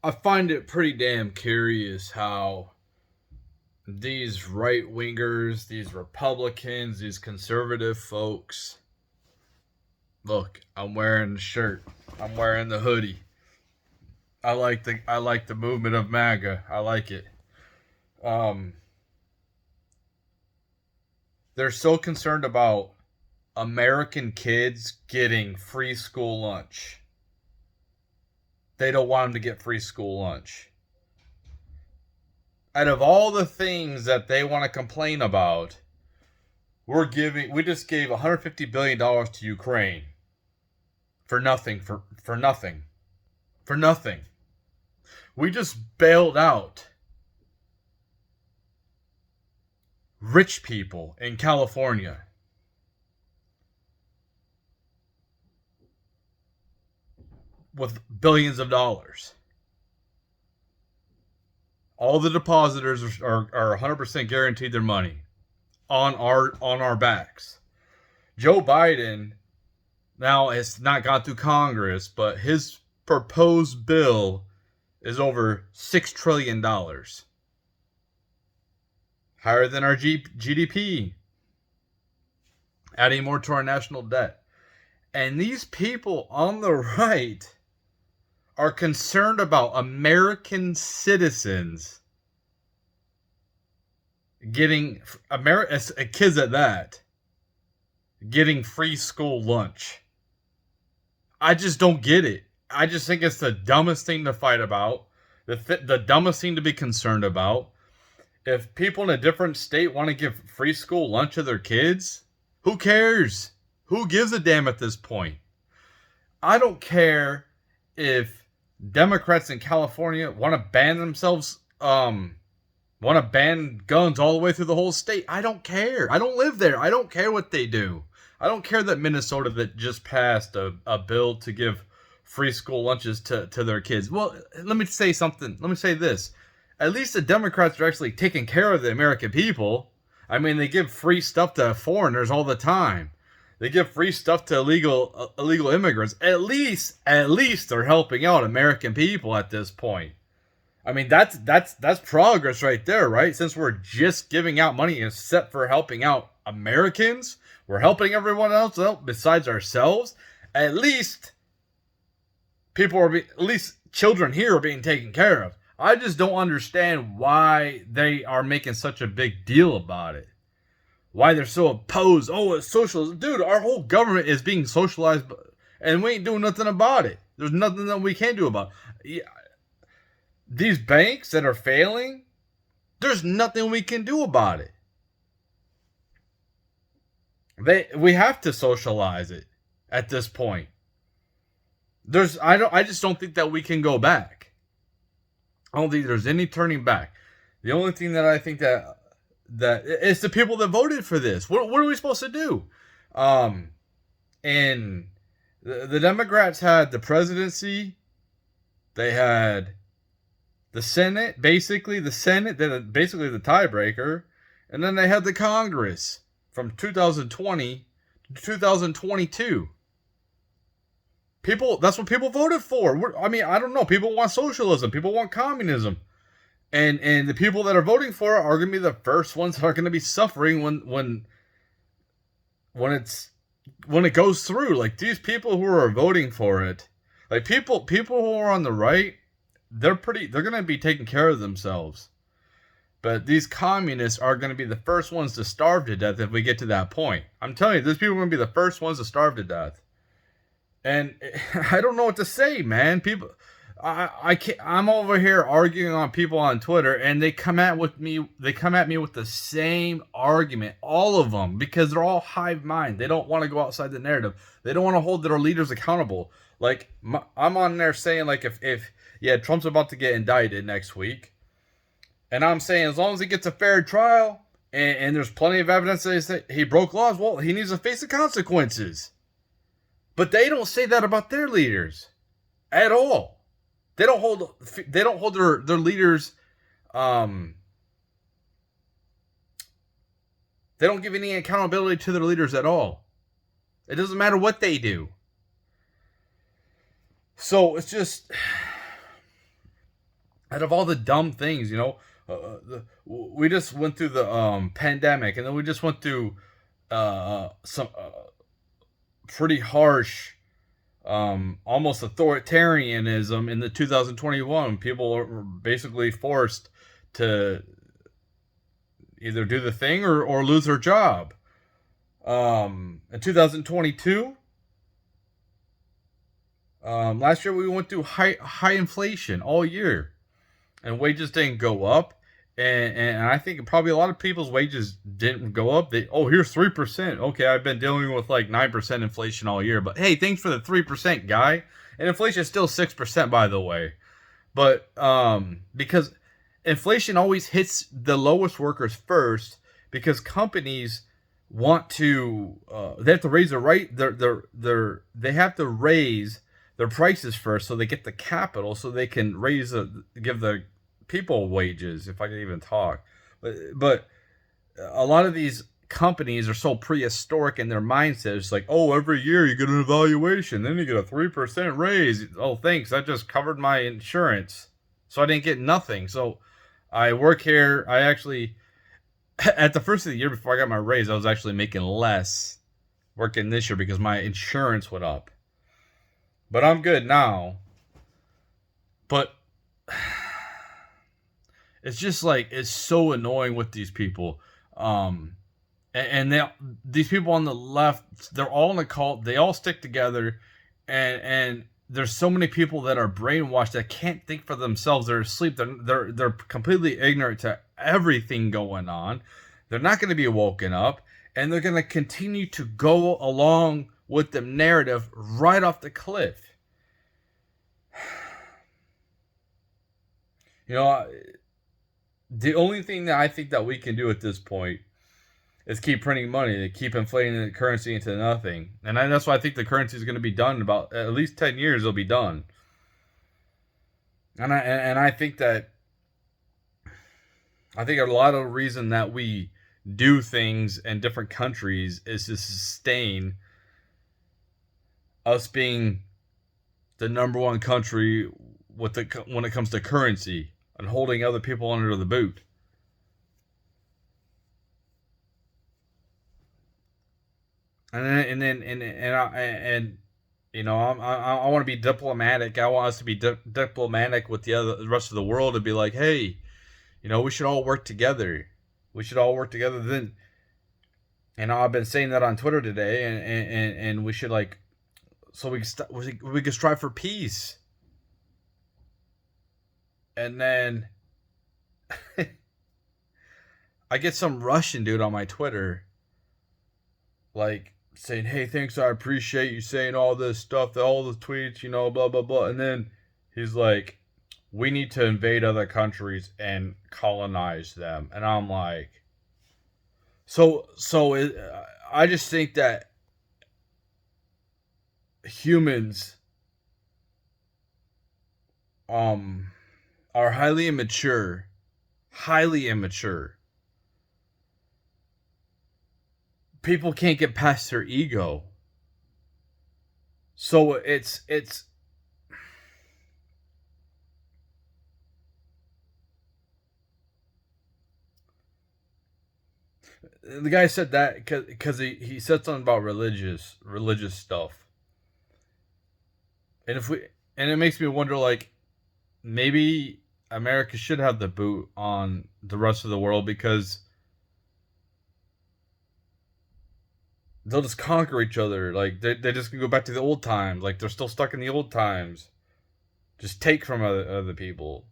I find it pretty damn curious how these right wingers, these Republicans, these conservative folks. Look, I'm wearing the shirt. I'm wearing the hoodie. I like the movement of MAGA. I like it. Um, they're so concerned about American kids getting free school lunch. They don't want them to get free school lunch. Out of all the things that they want to complain about, we just gave $150 billion to Ukraine for nothing for nothing. For nothing. We just bailed out rich people in California with billions of dollars. All the depositors are 100% guaranteed their money on our backs. Joe Biden now has not got through Congress, but his proposed bill is over $6 trillion, higher than our GDP, adding more to our national debt. And these people on the right are concerned about American citizens getting kids at that getting free school lunch. I just don't get it. I just think it's the dumbest thing to fight about, the dumbest thing to be concerned about. If people in a different state want to give free school lunch to their kids, who cares? Who gives a damn at this point? I don't care if Democrats in California want to ban guns all the way through the whole state. I don't care. I don't live there. I don't care what they do. I don't care that Minnesota that just passed a bill to give free school lunches to their kids. Well, let me say something. Let me say this. At least the Democrats are actually taking care of the American people. I mean, they give free stuff to foreigners all the time. They give free stuff to illegal immigrants. At least they're helping out American people at this point. I mean, that's progress right there, right? Since we're just giving out money except for helping out Americans, we're helping everyone else out besides ourselves. At least at least children here are being taken care of. I just don't understand why they are making such a big deal about it. Why they're so opposed. Oh, it's socialism. Dude, our whole government is being socialized and we ain't doing nothing about it. There's nothing that we can do about it. Yeah, these banks that are failing, there's nothing we can do about it. We have to socialize it at this point. I just don't think that we can go back. I don't think there's any turning back. The only thing that I think that it's the people that voted for this. What are we supposed to do? And the Democrats had the presidency. They had the Senate, basically the tiebreaker, and then they had the Congress from 2020 to 2022. That's what people voted for. I mean, I don't know. People want socialism. People want communism. And the people that are voting for it are going to be the first ones that are going to be suffering when it goes through. Like these people who are voting for it, like people who are on the right, they're going to be taking care of themselves. But these communists are going to be the first ones to starve to death if we get to that point. I'm telling you, these people are going to be the first ones to starve to death. And I don't know what to say, man. People, I'm over here arguing on people on Twitter, and they come at me with the same argument, all of them, because they're all hive mind. They don't want to go outside the narrative. They don't want to hold their leaders accountable. Like I'm on there saying, like, if Trump's about to get indicted next week, and I'm saying as long as he gets a fair trial and there's plenty of evidence that he broke laws, well, he needs to face the consequences. But they don't say that about their leaders at all. They don't hold their leaders. They don't give any accountability to their leaders at all. It doesn't matter what they do. So it's just, Out of all the dumb things, we just went through the pandemic, and then we just went through some pretty harsh, almost authoritarianism in the 2021. People were basically forced to either do the thing or lose their job. In 2022, last year we went through high inflation all year, and wages didn't go up. And I think probably a lot of people's wages didn't go up. Here's 3%. Okay, I've been dealing with like 9% inflation all year, but hey, thanks for the 3%, guy. And inflation is still 6%, by the way. But because inflation always hits the lowest workers first, because companies want to they have to raise they have to raise their prices first, so they get the capital, so they can give the people wages, if I can even talk. But a lot of these companies are so prehistoric in their mindset. It's like, oh, every year you get an evaluation, then you get a 3% raise. Oh, thanks, that just covered my insurance, so I didn't get nothing. So I work here. I actually, at the first of the year before I got my raise, I was actually making less working this year because my insurance went up. But I'm good now. But it's just like, it's so annoying with these people. And these people on the left, they're all in a cult. They all stick together, and there's so many people that are brainwashed that can't think for themselves. They're asleep. They're completely ignorant to everything going on. They're not going to be woken up, and they're going to continue to go along with the narrative right off the cliff. The only thing that I think that we can do at this point is keep printing money, to keep inflating the currency into nothing. And that's why I think the currency is going to be done in about at least 10 years. It'll be done. And I think a lot of the reason that we do things in different countries is to sustain us being the number one country when it comes to currency and holding other people under the boot. I want to be diplomatic. I want us to be diplomatic with the rest of the world, to be like, hey, we should all work together. We should all work together. Then, I've been saying that on Twitter today, and we should, like, so we can strive for peace. And then I get some Russian dude on my Twitter, like, saying, hey, thanks, I appreciate you saying all this stuff, all the tweets, blah, blah, blah. And then he's like, we need to invade other countries and colonize them. And I'm like, I just think that humans are highly immature. People can't get past their ego. So it's the guy said that because he said something about religious stuff. And it makes me wonder, like, maybe America should have the boot on the rest of the world, because they'll just conquer each other. Like, they just can go back to the old times. Like, they're still stuck in the old times. Just take from other people.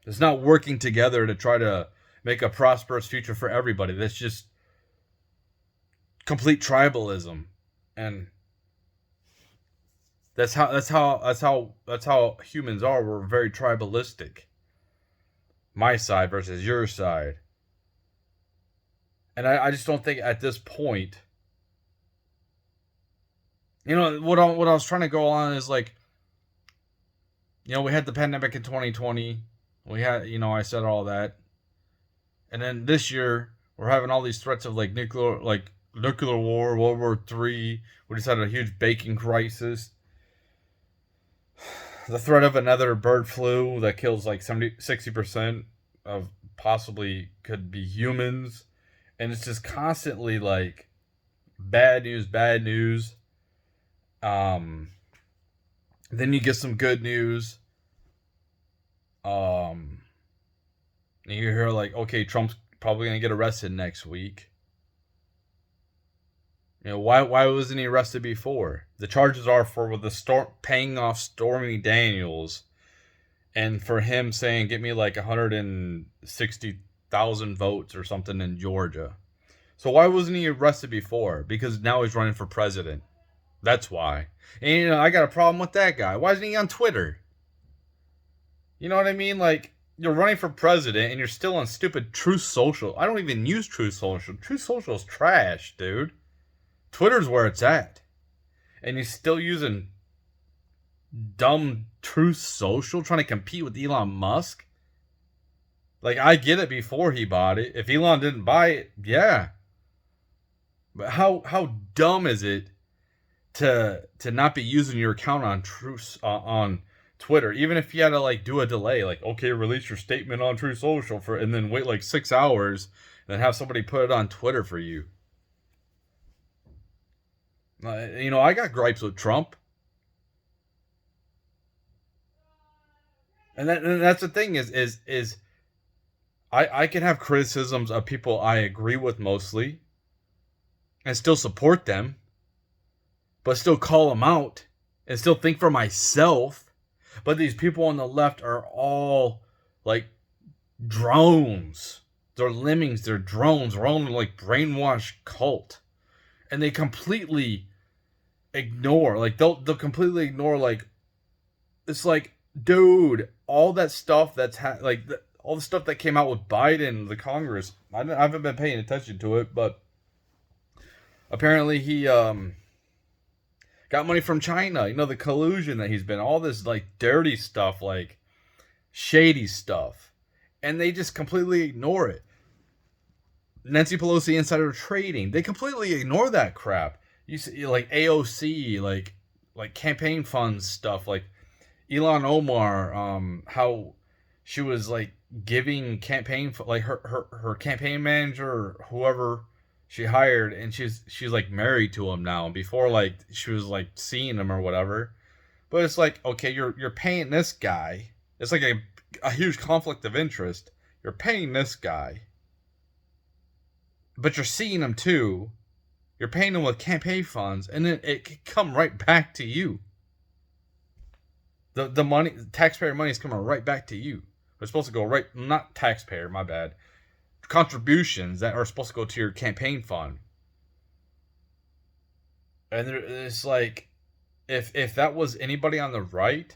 It's not working together to try to make a prosperous future for everybody. That's just complete tribalism. And that's how humans are. We're very tribalistic. My side versus your side. And I just don't think at this point, what I was trying to go on is, like, we had the pandemic in 2020. We had, I said all that. And then this year, we're having all these threats of, like, nuclear war, World War III. We just had a huge banking crisis. the threat of another bird flu that kills like 60% of possibly could be humans. And it's just constantly like bad news, bad news. Then you get some good news. And you hear like, okay, Trump's probably gonna get arrested next week. You know, why wasn't he arrested before? The charges are for paying off Stormy Daniels, and for him saying, "Get me like 160,000 votes or something in Georgia." So why wasn't he arrested before? Because now he's running for president. That's why. And you know, I got a problem with that guy. Why isn't he on Twitter? You know what I mean? Like, you're running for president and you're still on stupid Truth Social. I don't even use Truth Social. Truth Social is trash, dude. Twitter's where it's at. And you're still using dumb Truth Social trying to compete with Elon Musk? Like, I get it before he bought it. If Elon didn't buy it, yeah. But how dumb is it to not be using your account on on Twitter, even if you had to like do a delay, like, okay, release your statement on Truth Social and then wait like 6 hours and then have somebody put it on Twitter for you. You know, I got gripes with Trump. And that's the thing is I can have criticisms of people I agree with mostly and still support them, but still call them out and still think for myself. But these people on the left are all like drones. They're lemmings, they're drones. We're all in like brainwashed cult. And they completely ignore, like they'll completely ignore, like, it's like, dude, all that stuff that's all the stuff that came out with Biden, the Congress. I haven't been paying attention to it, but apparently he got money from China. You know, the collusion that he's been, all this like dirty stuff, like shady stuff, and they just completely ignore it. Nancy Pelosi insider trading, they completely ignore that crap. You see, like AOC, like campaign funds stuff, like Ilhan Omar, how she was like giving campaign, like her campaign manager or whoever she hired, and she's like married to him now. Before, like, she was like seeing him or whatever. But it's like, okay, you're paying this guy. It's like a huge conflict of interest. You're paying this guy, but you're seeing him too. You're paying him with campaign funds, and then it can come right back to you. The money, taxpayer money, is coming right back to you. It's supposed to go right, not taxpayer, my bad. Contributions that are supposed to go to your campaign fund. And it's like, if that was anybody on the right,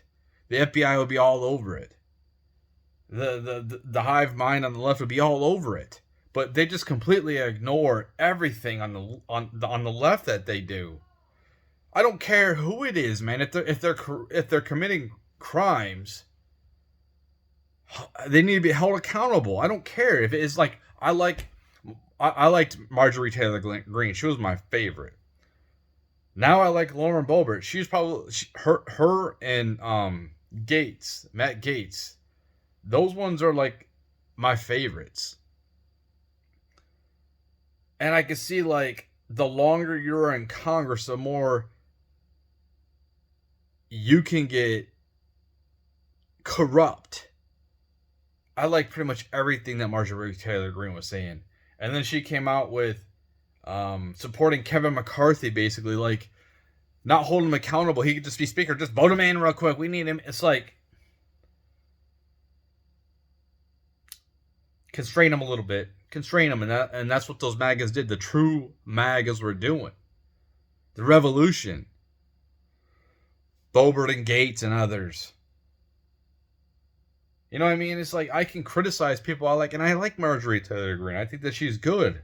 the FBI would be all over it. The hive mind on the left would be all over it. But they just completely ignore everything on the left that they do. I don't care who it is, man. If they're committing crimes, they need to be held accountable. I don't care if it's like, I liked Marjorie Taylor Greene. She was my favorite. Now I like Lauren Boebert. She's probably her and Matt Gaetz. Those ones are like my favorites. And I can see, like, the longer you're in Congress, the more you can get corrupt. I like pretty much everything that Marjorie Taylor Greene was saying. And then she came out with supporting Kevin McCarthy, basically, like, not holding him accountable. He could just be speaker. Just vote him in real quick. We need him. It's like, constrain him a little bit. Constrain him. And that's what those MAGAs did. The true MAGAs were doing. The revolution. Boebert and Gaetz and others. You know what I mean? It's like, I can criticize people I like, and I like Marjorie Taylor Greene. I think that she's good.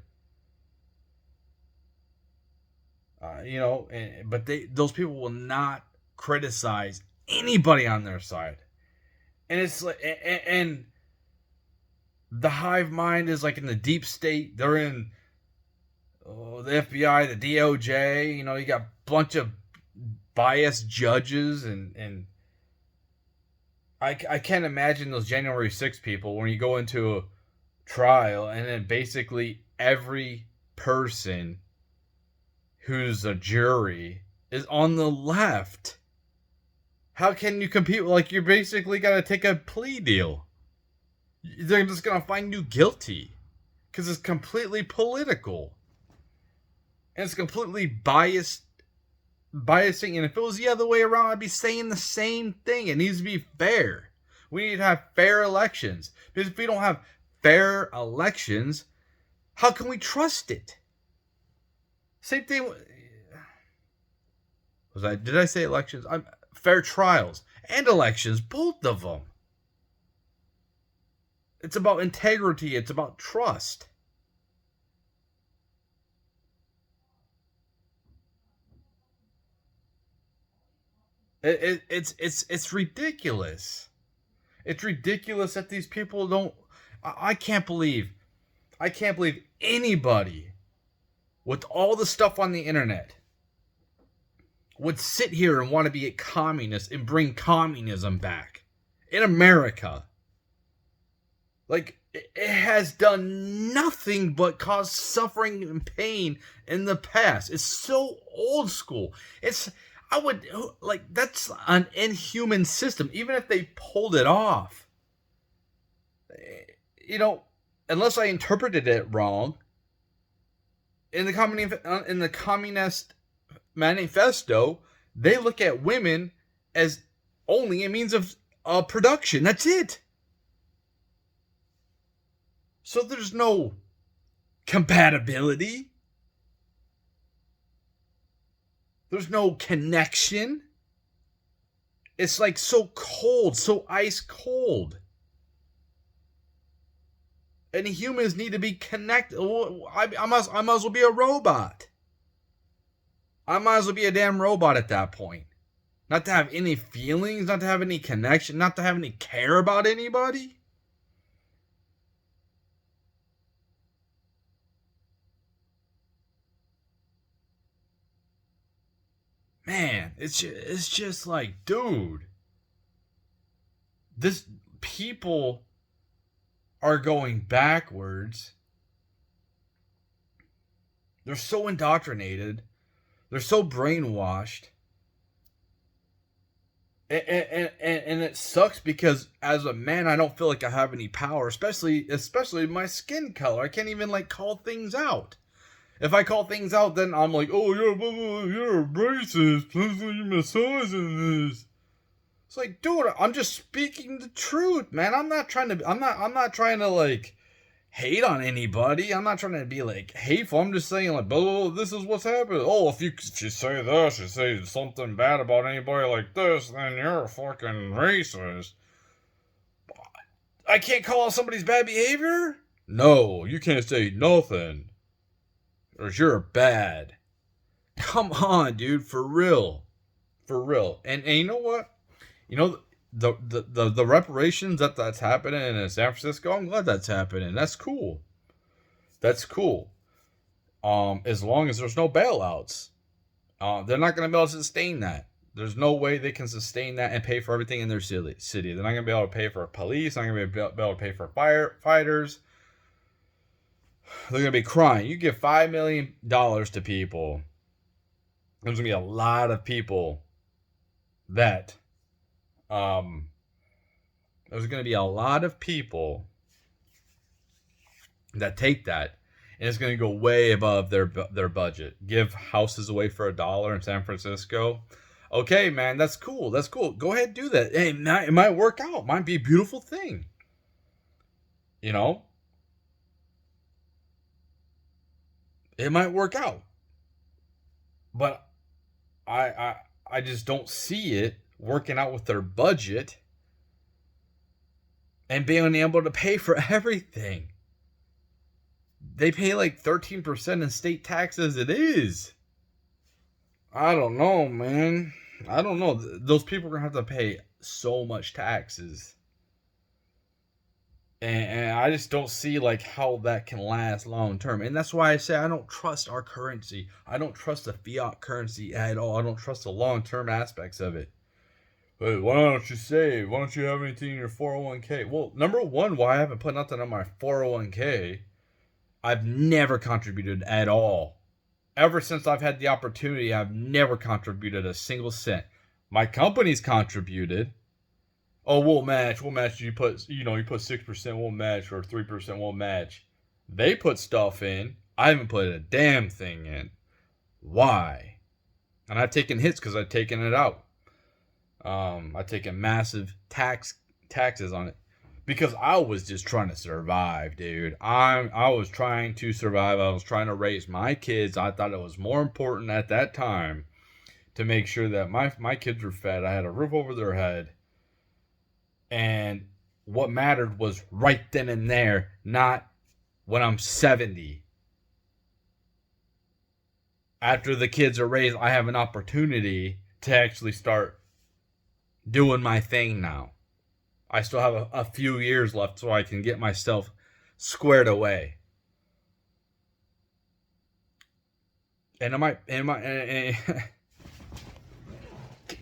You know, but those people will not criticize anybody on their side. And it's like, and the hive mind is like in the deep state. They're in the FBI, the DOJ. You know, you got a bunch of biased judges and I can't imagine those January 6th people when you go into a trial and then basically every person who's a jury is on the left. How can you compete? Like, you basically got to take a plea deal. They're just going to find you guilty because it's completely political. And it's completely biasing. And if it was the other way around, I'd be saying the same thing. It needs to be fair. We need to have fair elections. Because if we don't have fair elections, how can we trust it? Same thing. Did I say elections? Fair trials and elections, both of them. It's about integrity. It's about trust. It's ridiculous. It's ridiculous that these people don't. I can't believe anybody with all the stuff on the internet would sit here and want to be a communist and bring communism back in America. Like, it has done nothing but cause suffering and pain in the past. It's so old school. That's an inhuman system, even if they pulled it off. Unless I interpreted it wrong, in the Communist Manifesto, they look at women as only a means of production. That's it. So there's no compatibility. There's no connection. It's like so cold, so ice cold. And humans need to be connected. I might as well be a robot. I might as well be a damn robot at that point. Not to have any feelings, not to have any connection, not to have any care about anybody. Man, it's just like, dude, this people are going backwards. They're so indoctrinated. They're so brainwashed. And it sucks because as a man, I don't feel like I have any power, especially my skin color. I can't even call things out. If I call things out, then I'm like, oh, you're racist. Plus, you're misogynist. It's like, dude, I'm just speaking the truth, man. I'm not trying to hate on anybody. I'm not trying to be hateful. I'm just saying oh, this is what's happening. Oh, if you say this, you say something bad about anybody like this, then you're a fucking racist. I can't call out somebody's bad behavior? No, you can't say nothing. Or you're bad. Come on, dude, for real. For real. And you know what? The reparations that's happening in San Francisco, I'm glad that's happening. That's cool. That's cool. As long as there's no bailouts. They're not going to be able to sustain that. There's no way they can sustain that and pay for everything in their city. They're not going to be able to pay for police. They're not going to be able to pay for firefighters. They're going to be crying. You give $5 million to people. There's going to be a lot of people that... there's going to be a lot of people that take that, and it's going to go way above their budget. Give houses away for $1 in San Francisco. Okay, man, that's cool. That's cool. Go ahead and do that. Hey, it might work out. It might be a beautiful thing. It might work out. But I just don't see it working out with their budget and being able to pay for everything. They pay 13% in state tax as it is. I don't know, man. I don't know. Those people are going to have to pay so much taxes. And I just don't see how that can last long term. And that's why I say I don't trust our currency. I don't trust the fiat currency at all. I don't trust the long term aspects of it. Hey, why don't you save? Why don't you have anything in your 401k? Well, number one, why I haven't put nothing on my 401k, I've never contributed at all. Ever since I've had the opportunity, I've never contributed a single cent. My company's contributed. Oh, we'll match. We'll match. You put 6%, we'll match, or 3%, we'll match. They put stuff in. I haven't put a damn thing in. Why? And I've taken hits because I've taken it out. I've taken massive taxes on it because I was just trying to survive, dude. I was trying to survive. I was trying to raise my kids. I thought it was more important at that time to make sure that my kids were fed. I had a roof over their head. And what mattered was right then and there, not when I'm 70. After the kids are raised, I have an opportunity to actually start doing my thing now. I still have a few years left so I can get myself squared away. And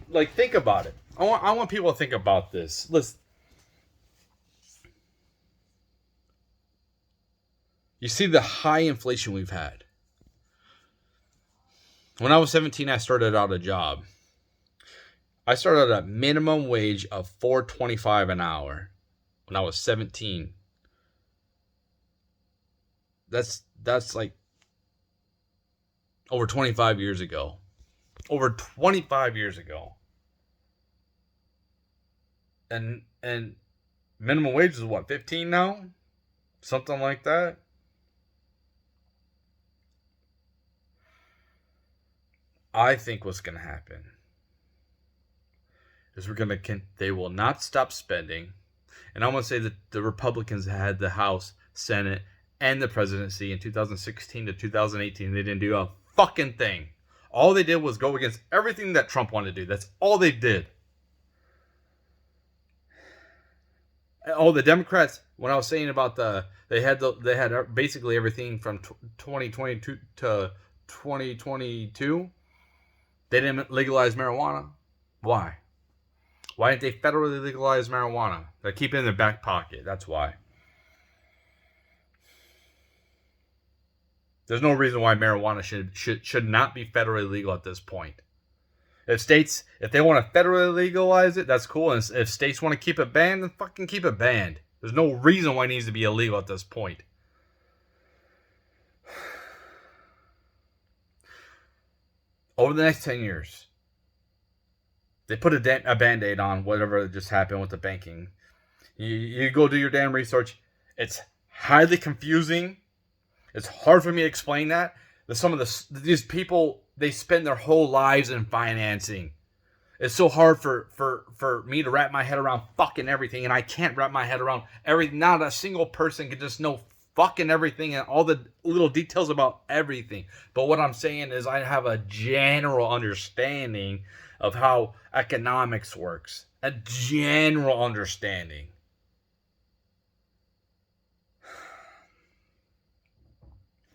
like, think about it. I want people to think about this. Listen. You see the high inflation we've had. When I was 17, I started out a job. I started at a minimum wage of $4.25 an hour when I was 17. That's like over 25 years ago. Over 25 years ago. And minimum wage is what, 15 now? Something like that. I think what's going to happen is they will not stop spending. And I'm going to say that the Republicans had the House, Senate, and the presidency in 2016 to 2018. They didn't do a fucking thing. All they did was go against everything that Trump wanted to do. That's all they did. Oh, the Democrats, when I was saying about they had basically everything from 2022 to 2022. They didn't legalize marijuana. Why? Why didn't they federally legalize marijuana? They keep it in their back pocket. That's why. There's no reason why marijuana should not be federally legal at this point. If they want to federally legalize it, that's cool. And if states want to keep it banned, then fucking keep it banned. There's no reason why it needs to be illegal at this point. Over the next 10 years, they put a Band-Aid on whatever just happened with the banking. You go do your damn research. It's highly confusing. It's hard for me to explain that. These people, they spend their whole lives in financing. It's so hard for me to wrap my head around fucking everything, and I can't wrap my head around everything. Not a single person can just know fucking everything and all the little details about everything. But what I'm saying is I have a general understanding of how economics works. A general understanding.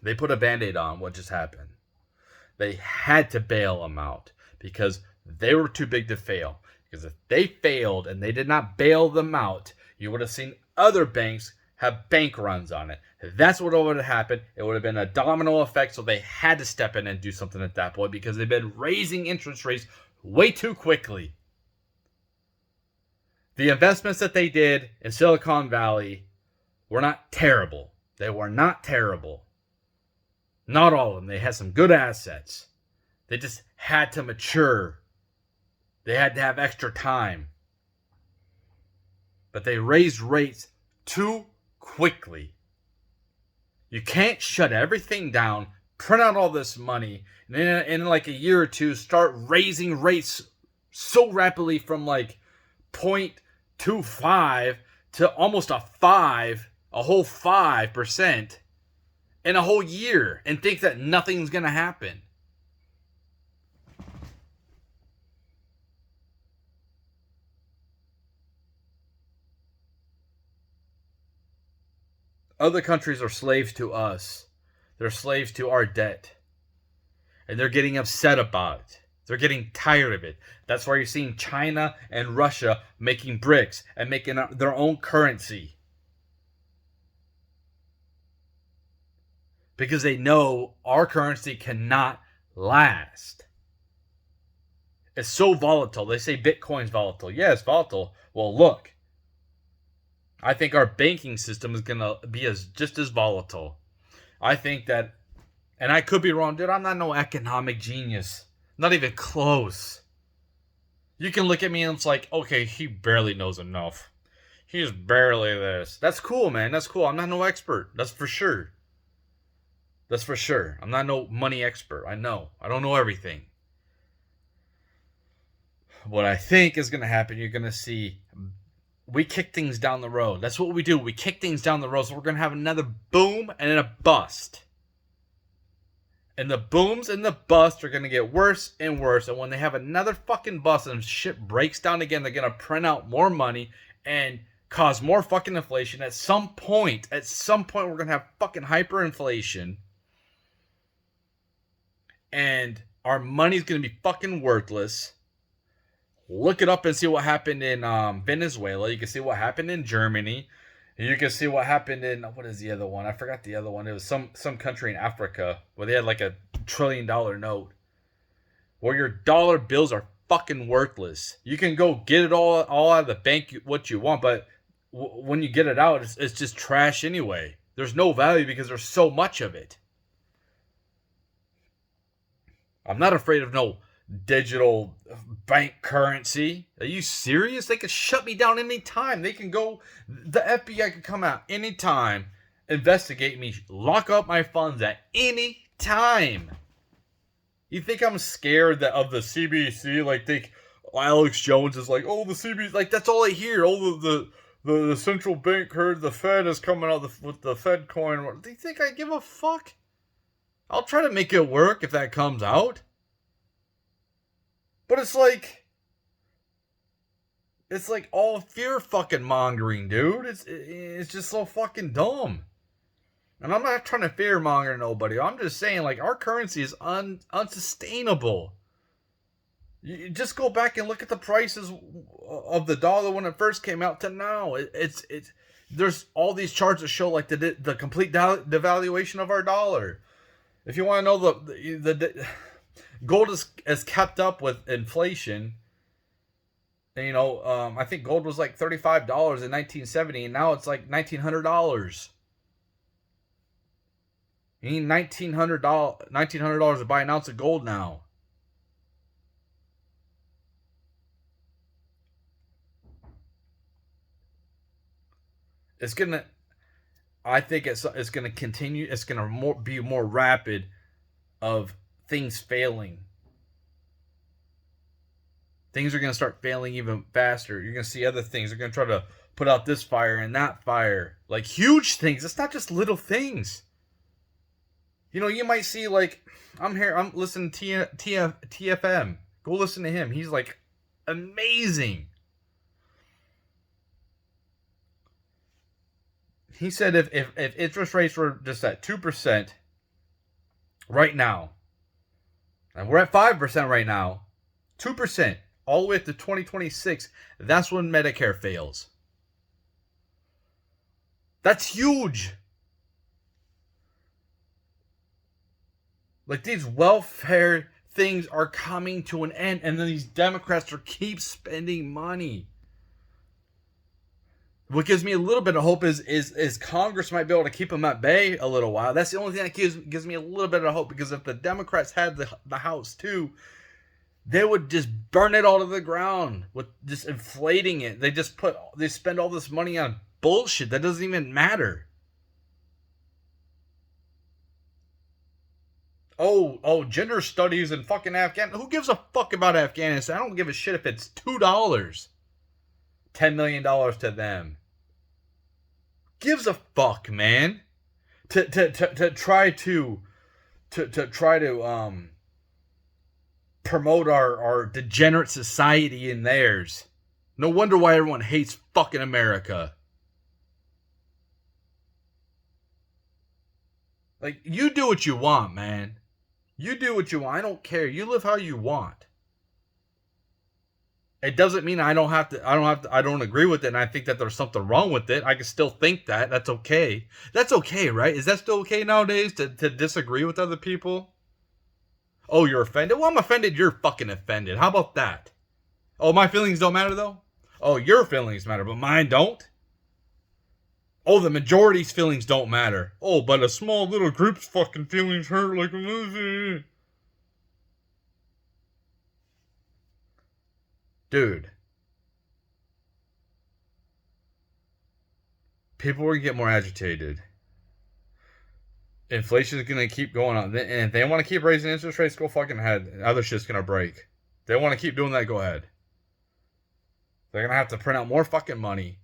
They put a Band-Aid on what just happened. They had to bail them out because they were too big to fail. Because if they failed and they did not bail them out, you would have seen other banks have bank runs on it. That's what would have happened. It would have been a domino effect, so they had to step in and do something at that point because they've been raising interest rates way too quickly. The investments that they did in Silicon Valley were not terrible. They were not terrible. Not all of them. They had some good assets. They just had to mature. They had to have extra time. But they raised rates too quickly. You can't shut everything down, print out all this money, and then in like a year or two start raising rates so rapidly from like 0.25 to almost a whole 5% in a whole year and think that nothing's going to happen. Other countries are slaves to us. They're slaves to our debt. And they're getting upset about it. They're getting tired of it. That's why you're seeing China and Russia making BRICS and making their own currency. Because they know our currency cannot last. It's so volatile. They say Bitcoin's volatile. Yeah, it's volatile. Well, look. I think our banking system is going to be just as volatile. I think that, and I could be wrong, dude. I'm not no economic genius. Not even close. You can look at me and it's like, okay, he barely knows enough. He's barely this. That's cool, man. That's cool. I'm not no expert. That's for sure. That's for sure. I'm not no money expert. I know. I don't know everything. What I think is going to happen, you're going to see, we kick things down the road. That's what we do. We kick things down the road. So we're going to have another boom and then a bust. And the booms and the busts are going to get worse and worse. And when they have another fucking bust and shit breaks down again, they're going to print out more money and cause more fucking inflation. At some point, we're going to have fucking hyperinflation. And our money's going to be fucking worthless. Look it up and see what happened in Venezuela. You can see what happened in Germany. You can see what happened in, what is the other one? I forgot the other one. It was some country in Africa where they had like $1 trillion note. Where your dollar bills are fucking worthless. You can go get it all out of the bank what you want, but when you get it out, it's just trash anyway. There's no value because there's so much of it. I'm not afraid of no digital bank currency. Are you serious? They could shut me down anytime. They can go, the FBI can come out anytime, investigate me, lock up my funds at any time. You think I'm scared of the CBC? Like, Alex Jones is like, oh, the CBC, like, that's all I hear. Oh, the central bank heard the Fed is coming out with the Fed coin. Do you think I give a fuck? I'll try to make it work if that comes out. But it's like all fear fucking mongering, dude. It's just so fucking dumb. And I'm not trying to fear monger nobody. I'm just saying, like, our currency is unsustainable. You just go back and look at the prices of the dollar when it first came out to now. It's there's all these charts that show like the complete devaluation of our dollar. If you want to know the gold has kept up with inflation. And, you know, I think gold was like $35 in 1970, and now it's like $1,900. You need $1,900 to buy an ounce of gold now. I think it's gonna continue. It's gonna be more rapid of things failing. Things are gonna start failing even faster. You're gonna see other things. They're gonna try to put out this fire and that fire, like huge things. It's not just little things. You know, you might see like I'm listening to TFM. Go listen to him. He's like amazing. He said if interest rates were just at 2% right now, and we're at 5% right now, 2% all the way up to 2026, that's when Medicare fails. That's huge. Like, these welfare things are coming to an end, and then these Democrats keep spending money. What gives me a little bit of hope is Congress might be able to keep them at bay a little while. That's the only thing that gives me a little bit of hope, because if the Democrats had the House too, they would just burn it all to the ground with just inflating it. They spend all this money on bullshit that doesn't even matter. Oh, gender studies in fucking Afghanistan. Who gives a fuck about Afghanistan? I don't give a shit if it's $2. $10 million to them. Gives a fuck, man. To try to promote our degenerate society in theirs. No wonder why everyone hates fucking America. Like, you do what you want, man. You do what you want. I don't care. You live how you want. It doesn't mean I don't agree with it, and I think that there's something wrong with it. I can still think that. That's okay. That's okay, right? Is that still okay nowadays to disagree with other people? Oh, you're offended? Well, I'm offended. You're fucking offended. How about that? Oh, my feelings don't matter, though? Oh, your feelings matter, but mine don't? Oh, the majority's feelings don't matter. Oh, but a small little group's fucking feelings hurt like a movie. Dude. People are going to get more agitated. Inflation is going to keep going on. And if they want to keep raising interest rates, go fucking ahead. Other shit's going to break. They want to keep doing that, go ahead. They're going to have to print out more fucking money.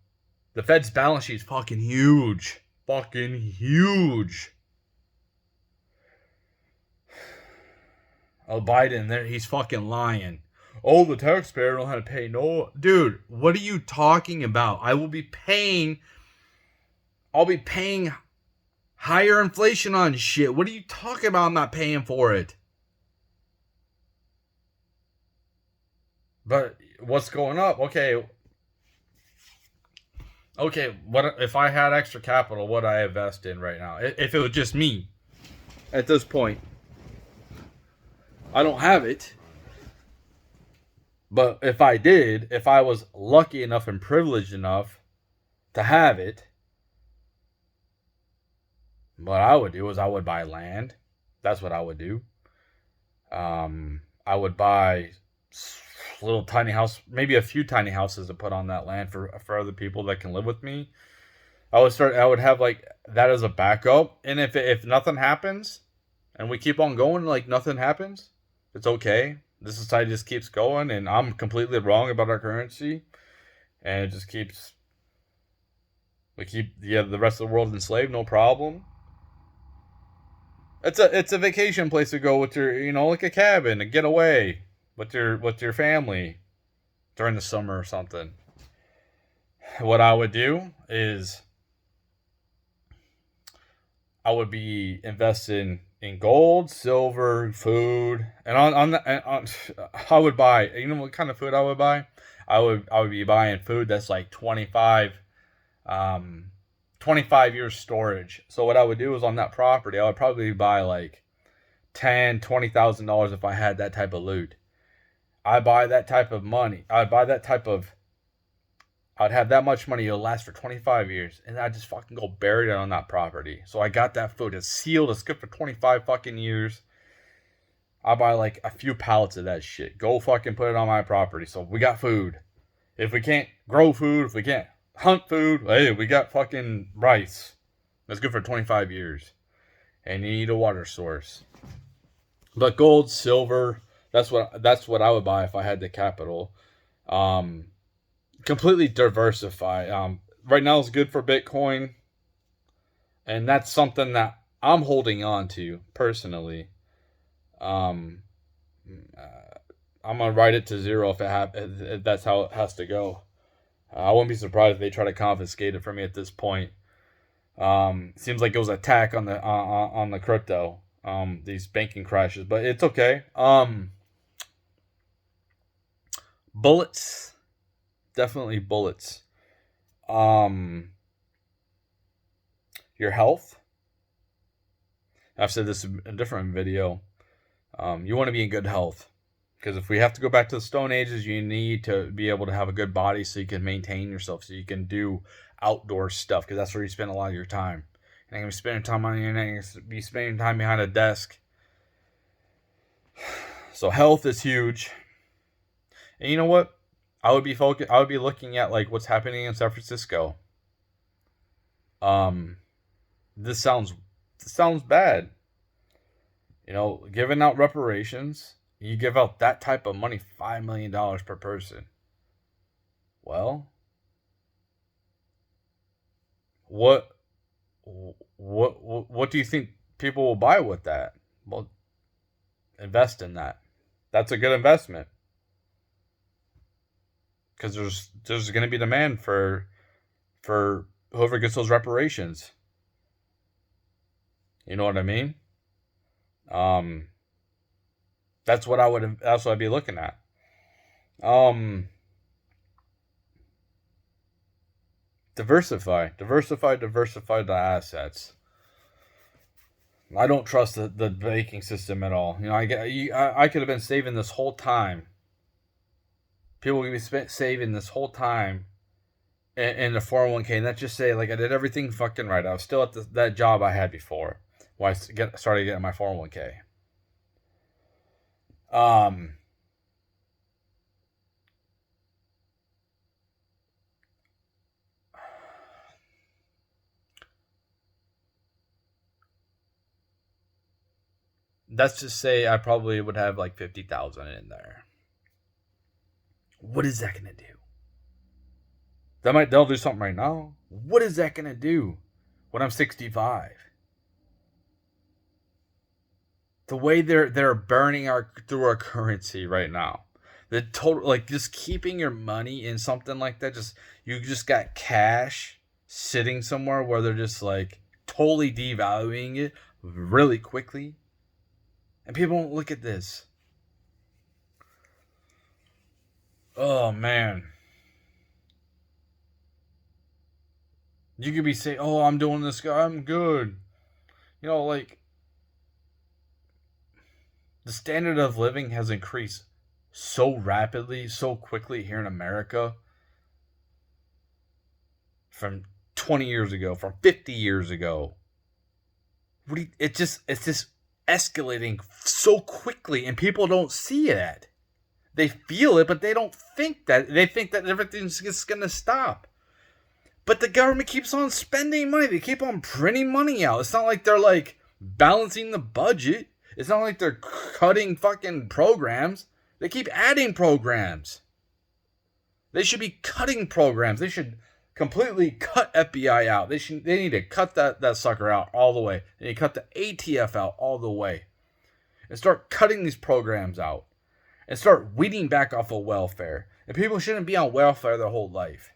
The Fed's balance sheet is fucking huge. Fucking huge. Oh, Biden, there he's fucking lying. Oh, the taxpayer don't have to pay no. Dude, what are you talking about? I'll be paying higher inflation on shit. What are you talking about? I'm not paying for it. But what's going up? Okay, what if I had extra capital, what I invest in right now? If it was just me at this point. I don't have it. But if I did, if I was lucky enough and privileged enough to have it, what I would do is I would buy land. That's what I would do. I would buy a little tiny house, maybe a few tiny houses to put on that land for other people that can live with me. I would have like that as a backup. And if nothing happens and we keep on going like nothing happens, it's okay. The society just keeps going, and I'm completely wrong about our currency, and it just keeps. We keep the rest of the world enslaved, no problem. It's a vacation place to go with your like a cabin, a getaway with your family during the summer or something. What I would do is I would be investing in gold, silver, food, and I would buy. You know what kind of food I would buy? I would be buying food that's like 25 years storage. So what I would do is on that property, I would probably buy like $20,000 if I had that type of loot. I buy that type of money. I'd have that much money, it'll last for 25 years, and I'd just fucking go bury it on that property. So I got that food. It's sealed. It's good for 25 fucking years. I'll buy like a few pallets of that shit. Go fucking put it on my property. So we got food. If we can't grow food, if we can't hunt food, hey, we got fucking rice. That's good for 25 years. And you need a water source. But gold, silver, that's what I would buy if I had the capital. Completely diversify. Right now it's good for Bitcoin, and that's something that I'm holding on to personally. I'm gonna write it to zero if that's how it has to go. I wouldn't be surprised if they try to confiscate it from me at this point. Seems like it was an attack on the crypto. These banking crashes, but it's okay. Bullets. Definitely bullets. Your health. I've said this in a different video. You want to be in good health. Because if we have to go back to the Stone Ages, you need to be able to have a good body so you can maintain yourself, so you can do outdoor stuff, because that's where you spend a lot of your time. You're not going to be spending time on the internet, you're going to be spending time behind a desk. So health is huge. And you know what? I would be looking at like what's happening in San Francisco. This sounds bad. Giving out reparations. You give out that type of money, $5 million per person. Well, what do you think people will buy with that? Well, invest in that. That's a good investment. Because there's going to be demand for whoever gets those reparations. You know what I mean? That's what I'd be looking at. Diversify the assets. I don't trust the banking system at all. I could have been saving this whole time. People could be saving this whole time in the 401k, and let's just say like I did everything fucking right. I was still at that job I had before, when I started getting my 401k. Let's just say I probably would have like 50,000 in there. What is that gonna do? They'll do something right now. What is that gonna do when I'm 65? The way they're burning through our currency right now. The total, like, just keeping your money in something like that, you just got cash sitting somewhere where they're just like totally devaluing it really quickly. And people won't look at this. Oh man. You could be saying, "Oh, I'm doing this, I'm good." Like, the standard of living has increased so rapidly, so quickly here in America from 20 years ago, from 50 years ago. It's just escalating so quickly, and people don't see that. They feel it, but they don't think that. They think that everything's just going to stop. But the government keeps on spending money. They keep on printing money out. It's not like they're like balancing the budget. It's not like they're cutting fucking programs. They keep adding programs. They should be cutting programs. They should completely cut FBI out. They need to cut that sucker out all the way. They need to cut the ATF out all the way. And start cutting these programs out. And start weeding back off of welfare. And people shouldn't be on welfare their whole life.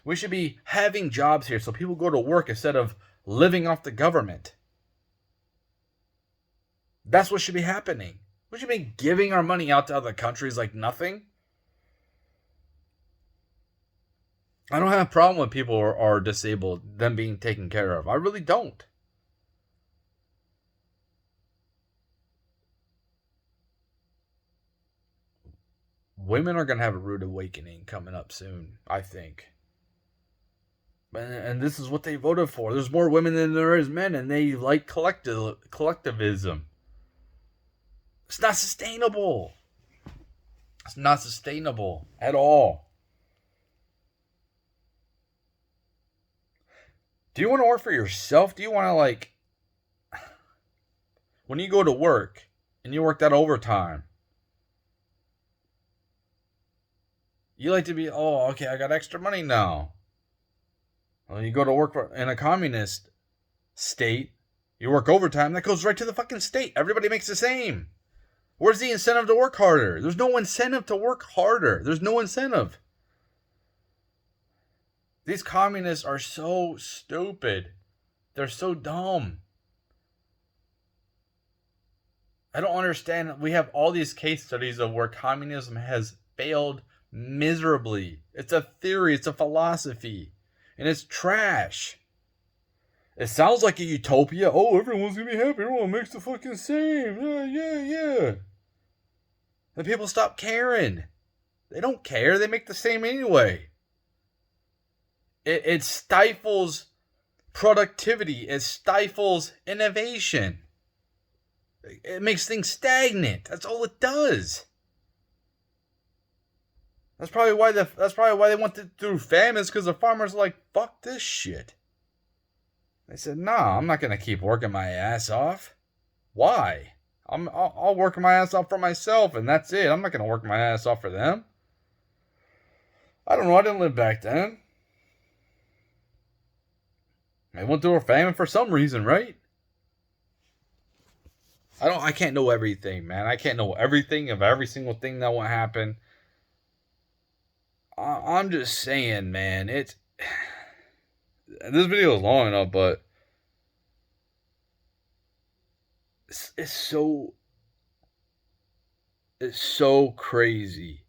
We should be having jobs here so people go to work instead of living off the government. That's what should be happening. We should be giving our money out to other countries like nothing. I don't have a problem with people are disabled, them being taken care of. I really don't. Women are going to have a rude awakening coming up soon, I think. And this is what they voted for. There's more women than there is men, and they like collectivism. It's not sustainable. It's not sustainable at all. Do you want to work for yourself? Do you want to, like, when you go to work and you work that overtime, you like to be, oh, okay, I got extra money now. Well, you go to work in a communist state, you work overtime, that goes right to the fucking state. Everybody makes the same. Where's the incentive to work harder? There's no incentive to work harder. There's no incentive. These communists are so stupid. They're so dumb. I don't understand. We have all these case studies of where communism has failed miserably. It's a theory. It's a philosophy. And it's trash. It sounds like a utopia. Oh, everyone's going to be happy. Everyone makes the fucking same. Yeah. And people stop caring. They don't care. They make the same anyway. It stifles productivity. It stifles innovation. It makes things stagnant. That's all it does. That's probably why they went through famines, because the farmers are like, fuck this shit. They said, nah, I'm not gonna keep working my ass off. Why? I'll work my ass off for myself, and that's it. I'm not gonna work my ass off for them. I don't know. I didn't live back then. They went through a famine for some reason, right? I can't know everything, man. I can't know everything of every single thing that will happen. I'm just saying, man, this video is long enough, but it's so crazy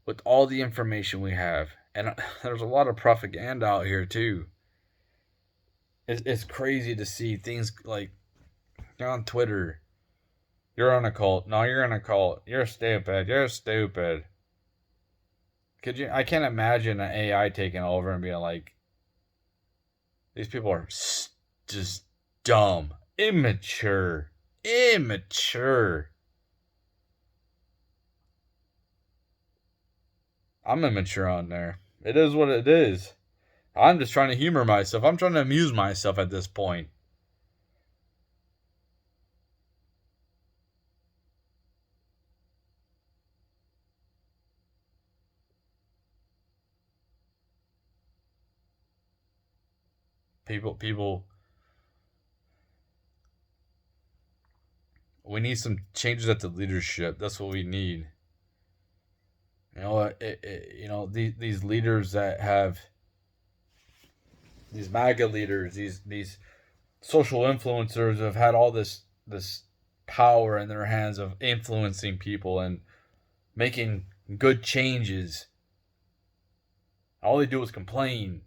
with all the information we have. And there's a lot of propaganda out here too. it's crazy to see things like you're on Twitter. You're on a cult. No, you're in a cult. You're stupid. You're stupid. Could you? I can't imagine an AI taking over and being like, these people are just dumb, immature, immature. I'm immature on there. It is what it is. I'm just trying to humor myself. I'm trying to amuse myself at this point. People, we need some changes at the leadership. That's what we need. These leaders that have these MAGA leaders, these social influencers have had all this power in their hands of influencing people and making good changes. All they do is complain.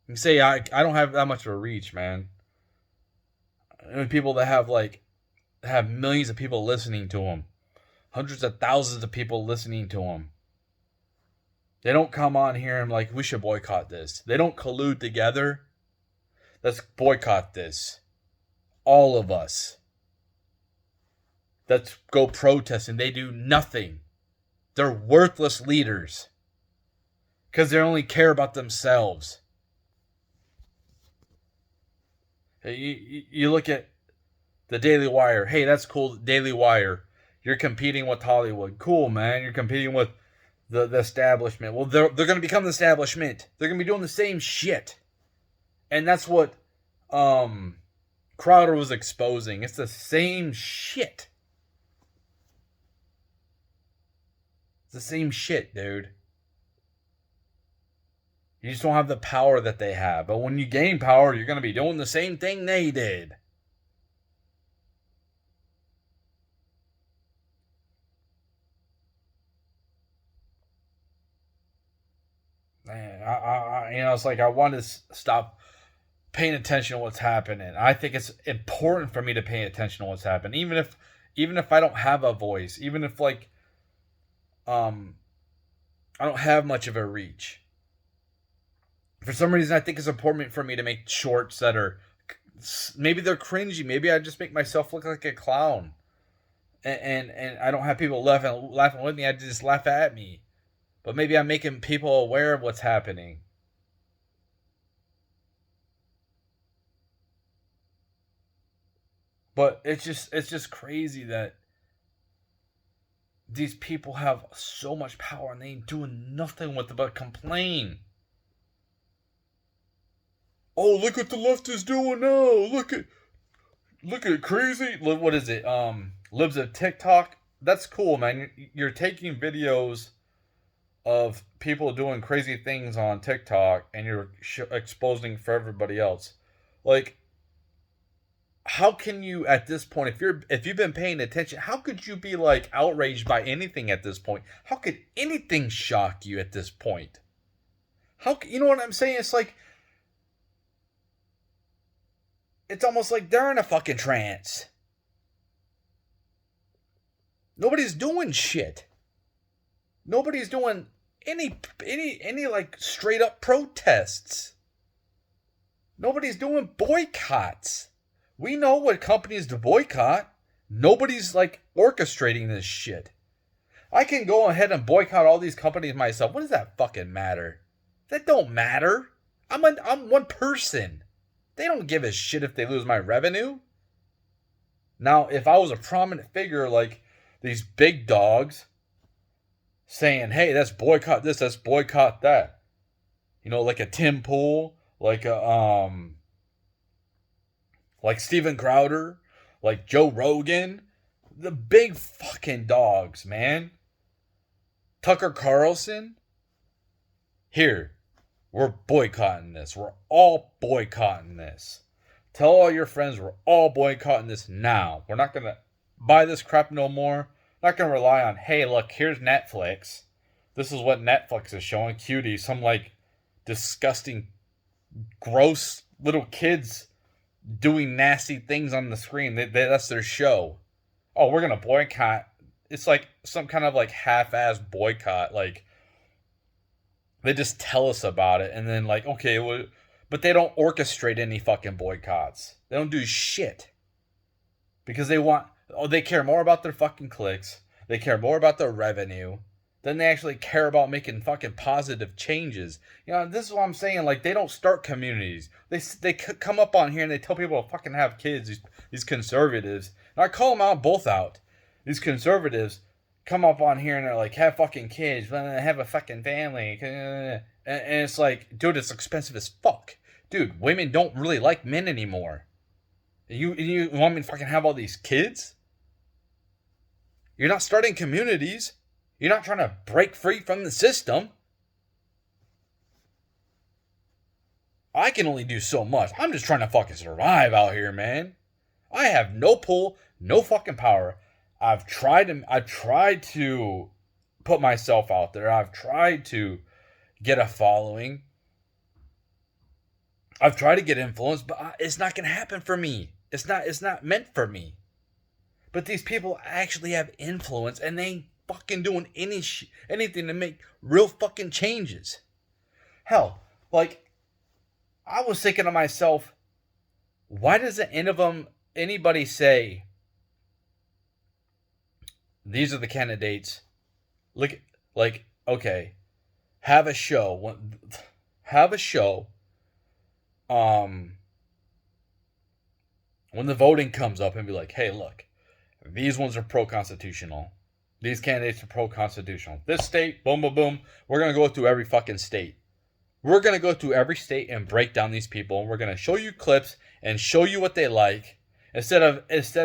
You can say I don't have that much of a reach, man. And people that have millions of people listening to them, hundreds of thousands of people listening to them. They don't come on here and like, we should boycott this. They don't collude together. Let's boycott this. All of us. Let's go protest, and they do nothing. They're worthless leaders. Because they only care about themselves. You look at the Daily Wire. Hey, that's cool, Daily Wire. You're competing with Hollywood. Cool, man. You're competing with the establishment. Well, they're going to become the establishment. They're going to be doing the same shit. And that's what Crowder was exposing. It's the same shit. It's the same shit, dude. You just don't have the power that they have. But when you gain power, you're going to be doing the same thing they did. Man, it's like I want to stop paying attention to what's happening. I think it's important for me to pay attention to what's happening, even if I don't have a voice, even if I don't have much of a reach. For some reason, I think it's important for me to make shorts that are maybe they're cringy. Maybe I just make myself look like a clown, and I don't have people laughing with me. I just laugh at me. But maybe I'm making people aware of what's happening. But it's just crazy that these people have so much power and they ain't doing nothing with it but complain. Oh, look what the left is doing now. Look at crazy. What is it? Libs of TikTok. That's cool, man. You're taking videos of people doing crazy things on TikTok and you're exposing for everybody else. Like, how can you at this point, if you've been paying attention, how could you be like outraged by anything at this point? How could anything shock you at this point? You know what I'm saying? It's like, it's almost like they're in a fucking trance. Nobody's doing shit. Nobody's doing any like straight up protests. Nobody's doing boycotts. We know what companies to boycott. Nobody's like orchestrating this shit. I can go ahead and boycott all these companies myself. What does that fucking matter? That don't matter. I'm one person. They don't give a shit if they lose my revenue. Now, if I was a prominent figure like these big dogs saying, hey, let's boycott this, let's boycott that. You know, like a Tim Pool, like Steven Crowder, like Joe Rogan. The big fucking dogs, man. Tucker Carlson. Here, we're boycotting this. We're all boycotting this. Tell all your friends we're all boycotting this now. We're not going to buy this crap no more. Not going to rely on, hey, look, here's Netflix. This is what Netflix is showing. Cutie, some like disgusting, gross little kids doing nasty things on the screen. That's their show. Oh, we're gonna boycott. It's like some kind of like half-ass boycott. Like they just tell us about it, and then like, okay, well, but they don't orchestrate any fucking boycotts. They don't do shit because they care more about their fucking clicks. They care more about their revenue than they actually care about making fucking positive changes. You know, this is what I'm saying. Like, they don't start communities. They come up on here and they tell people to fucking have kids. These conservatives. And I call them out, both out. These conservatives come up on here and they're like, have fucking kids, have a fucking family. And it's like, dude, it's expensive as fuck. Dude, women don't really like men anymore. You want me to fucking have all these kids? You're not starting communities. You're not trying to break free from the system. I can only do so much. I'm just trying to fucking survive out here, man. I have no pull, no fucking power. I've tried to put myself out there. I've tried to get a following. I've tried to get influence, but it's not going to happen for me. It's not meant for me. But these people actually have influence, and they ain't fucking doing anything to make real fucking changes. Hell, like, I was thinking to myself, why doesn't anybody say, these are the candidates? Look, like, okay, have a show. When the voting comes up, and be like, hey, look, these ones are pro-constitutional. These candidates are pro-constitutional. This state, boom, boom, boom. We're going to go through every fucking state. We're going to go through every state and break down these people. And we're going to show you clips and show you what they like. Instead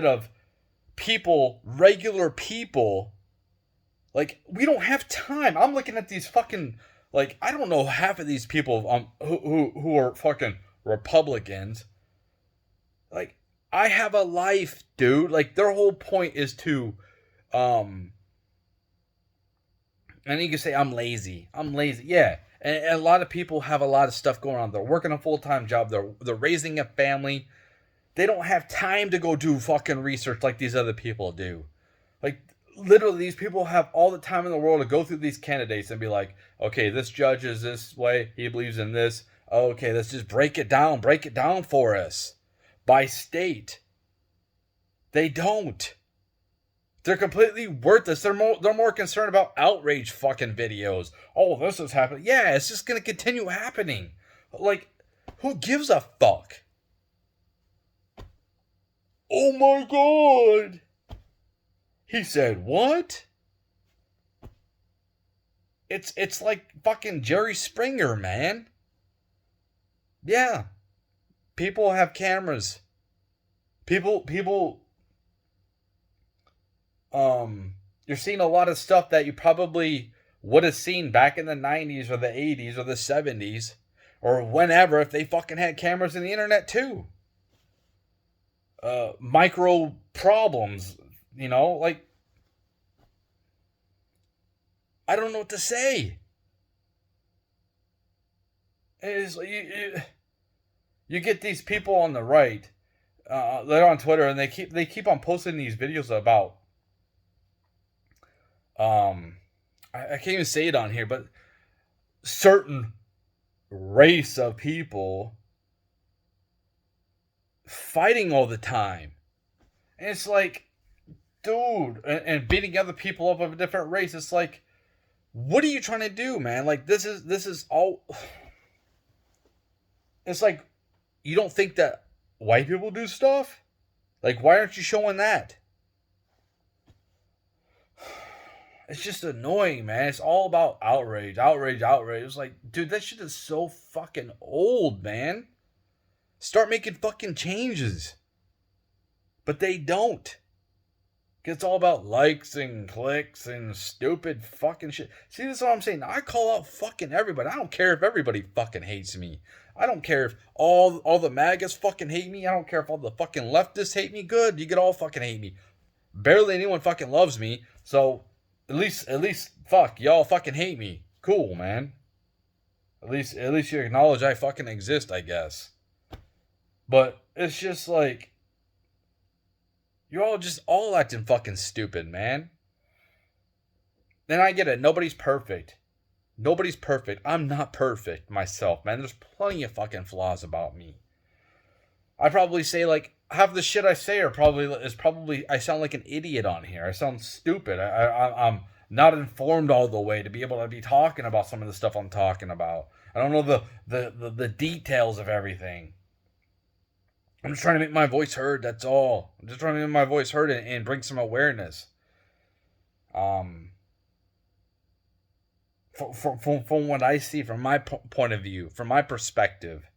of people, regular people, like, we don't have time. I'm looking at these fucking, like, I don't know half of these people who are fucking Republicans. Like, I have a life, dude. Like, their whole point is to, and you can say, I'm lazy. Yeah. And a lot of people have a lot of stuff going on. They're working a full-time job. They're raising a family. They don't have time to go do fucking research like these other people do. Like, literally, these people have all the time in the world to go through these candidates and be like, okay, this judge is this way. He believes in this. Okay, let's just break it down. Break it down for us. By state. They don't. They're completely worthless. They're more concerned about outrage fucking videos. Oh, this is happening. Yeah, it's just going to continue happening. Like, who gives a fuck? Oh my god. He said, what? It's like fucking Jerry Springer, man. Yeah. People have cameras. People you're seeing a lot of stuff that you probably would have seen back in the 90s or the 80s or the 70s or whenever if they fucking had cameras in the internet too. Micro problems, you know, like, I don't know what to say. It's, you get these people on the right, they're on Twitter, and they keep on posting these videos about, I can't even say it on here, but certain race of people fighting all the time. And it's like, dude, and beating other people up of a different race. It's like, what are you trying to do, man? Like, this is all. It's like, you don't think that white people do stuff? Like, why aren't you showing that? It's just annoying, man. It's all about outrage. It's like, dude, that shit is so fucking old, man. Start making fucking changes. But they don't. It's all about likes and clicks and stupid fucking shit. See, this is what I'm saying. I call out fucking everybody. I don't care if everybody fucking hates me. I don't care if all the MAGAs fucking hate me. I don't care if all the fucking leftists hate me. Good, you could all fucking hate me. Barely anyone fucking loves me. So at least fuck, y'all fucking hate me. Cool, man. At least you acknowledge I fucking exist, I guess. But it's just like, you're all just all acting fucking stupid, man. And I get it. Nobody's perfect. Nobody's perfect. I'm not perfect myself, man. There's plenty of fucking flaws about me. I probably say like half the shit I say is probably I sound like an idiot on here. I sound stupid. I'm not informed all the way to be able to be talking about some of the stuff I'm talking about. I don't know the details of everything. I'm just trying to make my voice heard. That's all. I'm just trying to make my voice heard and bring some awareness. Um, from what I see, from my point of view, from my perspective,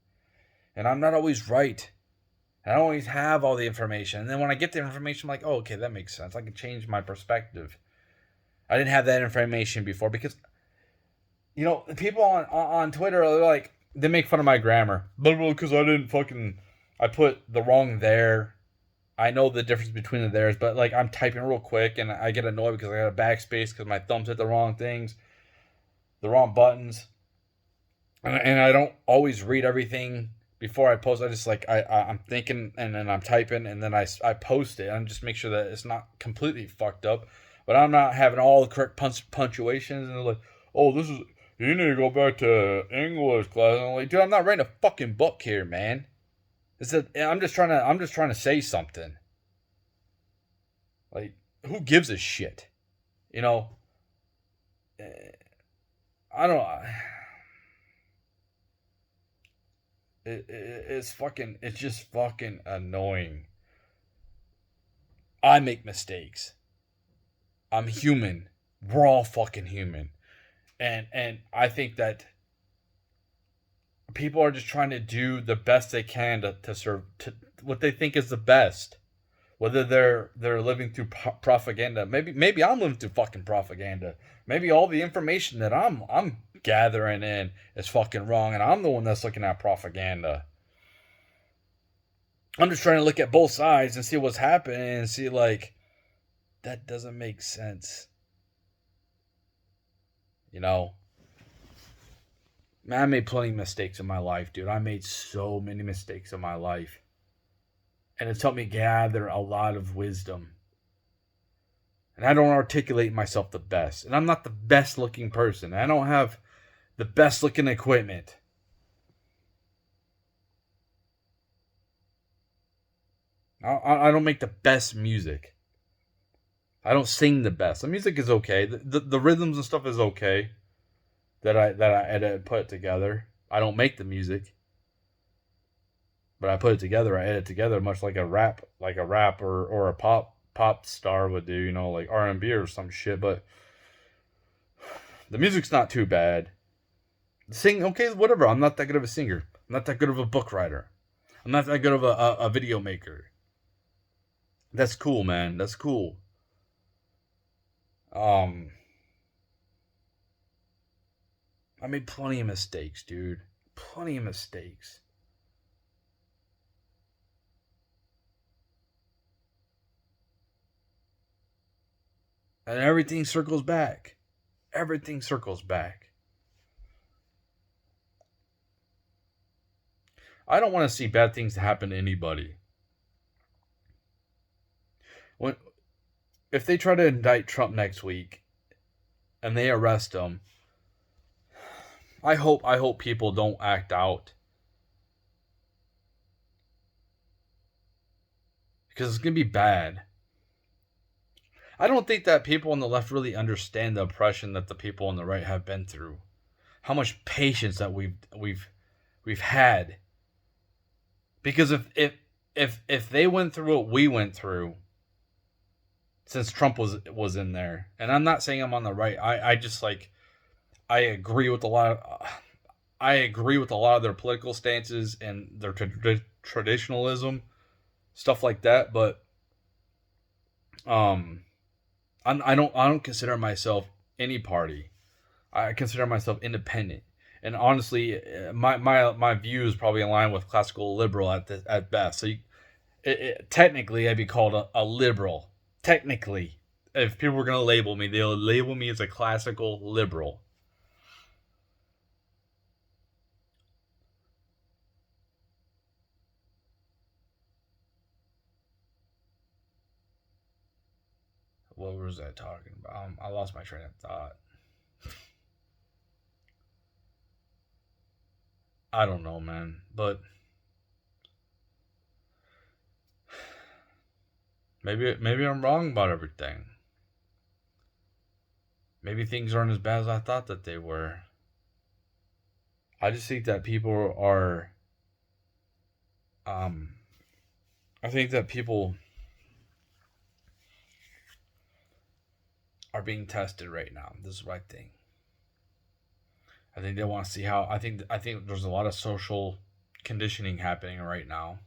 and I'm not always right. I don't always have all the information. And then when I get the information, I'm like, oh, okay, that makes sense. I can change my perspective. I didn't have that information before because, people on Twitter, they're like, they make fun of my grammar. Because I put the wrong there. I know the difference between the theirs, but like I'm typing real quick and I get annoyed because I got a backspace because my thumbs hit the wrong things, the wrong buttons. And I don't always read everything before I post. I just like I'm thinking and then I'm typing and then I post it and just make sure that it's not completely fucked up, but I'm not having all the correct punctuations and they're like, oh, this is, you need to go back to English class. And I'm like, dude, I'm not writing a fucking book here, man. I'm just trying to say something. Like, who gives a shit? You know, I don't. It's just fucking annoying. I make mistakes. I'm human. We're all fucking human. And I think that people are just trying to do the best they can to serve to what they think is the best. Whether they're living through propaganda, maybe I'm living through fucking propaganda. Maybe all the information that I'm gathering in is fucking wrong, and I'm the one that's looking at propaganda. I'm just trying to look at both sides and see what's happening and see like that doesn't make sense. You know, man, I made plenty of mistakes in my life, dude. I made so many mistakes in my life. And it's helped me gather a lot of wisdom. And I don't articulate myself the best. And I'm not the best looking person. I don't have the best looking equipment. I don't make the best music. I don't sing the best. The music is okay. The rhythms and stuff is okay. That I edit, put it together. I don't make the music, but I put it together. I edit it together, much like a rap or a pop star would do. You know, like R&B or some shit. But the music's not too bad. Sing, okay, whatever. I'm not that good of a singer. I'm not that good of a book writer. I'm not that good of a video maker. That's cool, man. That's cool. Um, I made plenty of mistakes, dude. Plenty of mistakes. And everything circles back. Everything circles back. I don't want to see bad things happen to anybody. When if they try to indict Trump next week and they arrest him, I hope people don't act out. Because it's going to be bad. I don't think that people on the left really understand the oppression that the people on the right have been through. How much patience that we've had. Because if they went through what we went through since Trump was in there, and I'm not saying I'm on the right. I just like I agree with a lot of their political stances and their traditionalism, stuff like that. But I don't consider myself any party. I consider myself independent. And honestly, my views probably align with classical liberal at best. So technically, I'd be called a liberal. Technically, if people were going to label me, they'll label me as a classical liberal. what was I talking about? I lost my train of thought. I don't know, man. But maybe I'm wrong about everything. Maybe things aren't as bad as I thought that they were. I just think that people are. I think that people are being tested right now. This is what I think. I think they want to see how. I think there's a lot of social conditioning happening right now.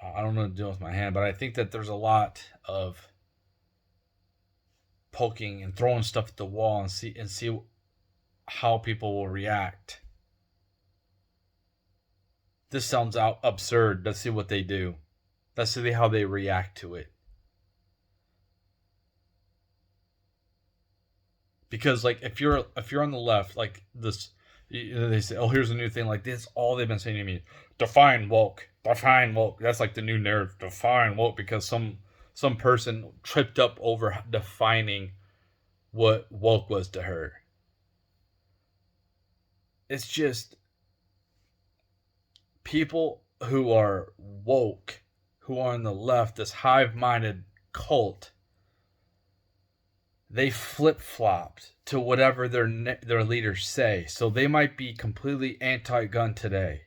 I don't know what to do with my hand, but I think that there's a lot of poking and throwing stuff at the wall and see how people will react. This sounds out absurd. Let's see what they do. Let's see how they react to it. Because like if you're on the left, like this, they say, oh, here's a new thing. Like this, all they've been saying to me, define woke, define woke. That's like the new narrative, define woke, because some person tripped up over defining what woke was to her. It's just people who are woke, who are on the left, this hive-minded cult. They flip-flopped to whatever their leaders say. So they might be completely anti-gun today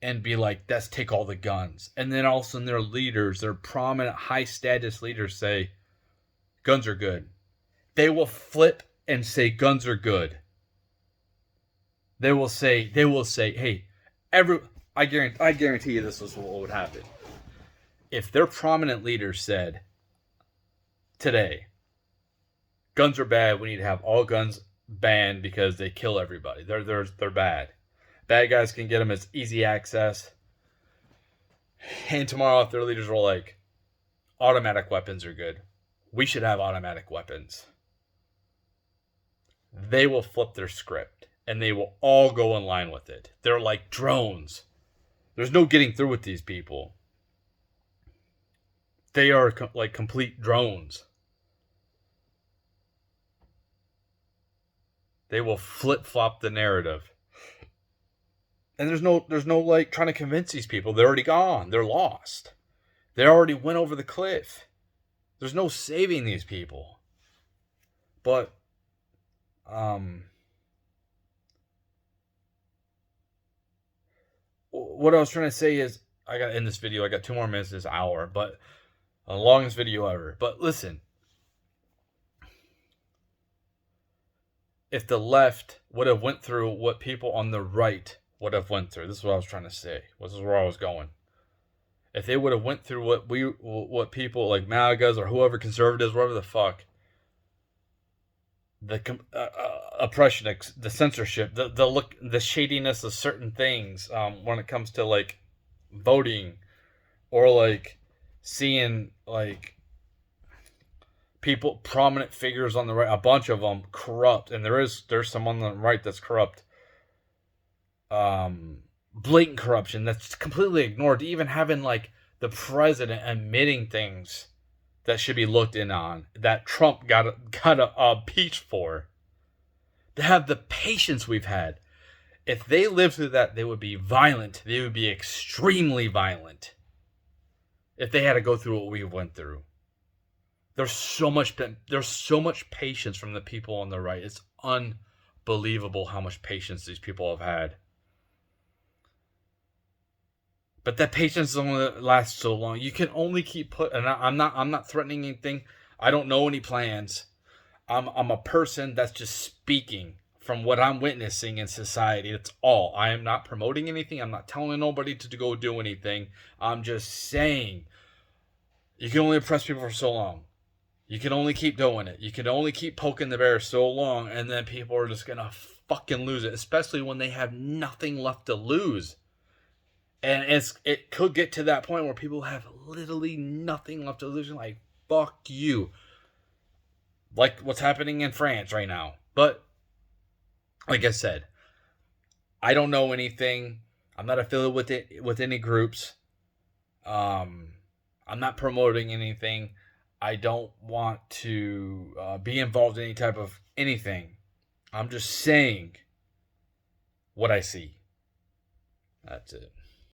and be like, let's take all the guns. And then all of a sudden their leaders, their prominent high-status leaders say, guns are good. They will flip and say guns are good. They will say, hey, I guarantee you this was what would happen. If their prominent leaders said today, guns are bad, we need to have all guns banned because they kill everybody. They're bad. Bad guys can get them as easy access. And tomorrow, if their leaders were like, automatic weapons are good, we should have automatic weapons, they will flip their script and they will all go in line with it. They're like drones. There's no getting through with these people. They are like complete drones. They will flip-flop the narrative. And there's no like trying to convince these people. They're already gone. They're lost. They already went over the cliff. There's no saving these people. But what I was trying to say is, I got to end this video. I got 2 more minutes this hour, but the longest video ever. But listen, if the left would have went through what people on the right would have went through, this is what I was trying to say. This is where I was going. If they would have went through what people like MAGAs or whoever, conservatives, whatever the fuck, the oppression, the censorship, the shadiness of certain things, when it comes to like voting, or like seeing like people, prominent figures on the right, a bunch of them corrupt, and there's some on the right that's corrupt, blatant corruption that's completely ignored, even having like the president admitting things that should be looked in on, that Trump got a peach for. To have the patience we've had, if they lived through that, they would be violent. They would be extremely violent if they had to go through what we went through. There's so much patience from the people on the right. It's unbelievable how much patience these people have had. But that patience only lasts so long. You can only keep putting. And I'm not threatening anything. I don't know any plans. I'm a person that's just speaking from what I'm witnessing in society. That's all. I am not promoting anything. I'm not telling nobody to go do anything. I'm just saying, you can only oppress people for so long. You can only keep doing it. You can only keep poking the bear so long, and then people are just gonna fucking lose it, especially when they have nothing left to lose. And it could get to that point where people have literally nothing left to lose. Like, fuck you. Like what's happening in France right now. But, like I said, I don't know anything. I'm not affiliated with any groups. I'm not promoting anything. I don't want to be involved in any type of anything. I'm just saying what I see. That's it.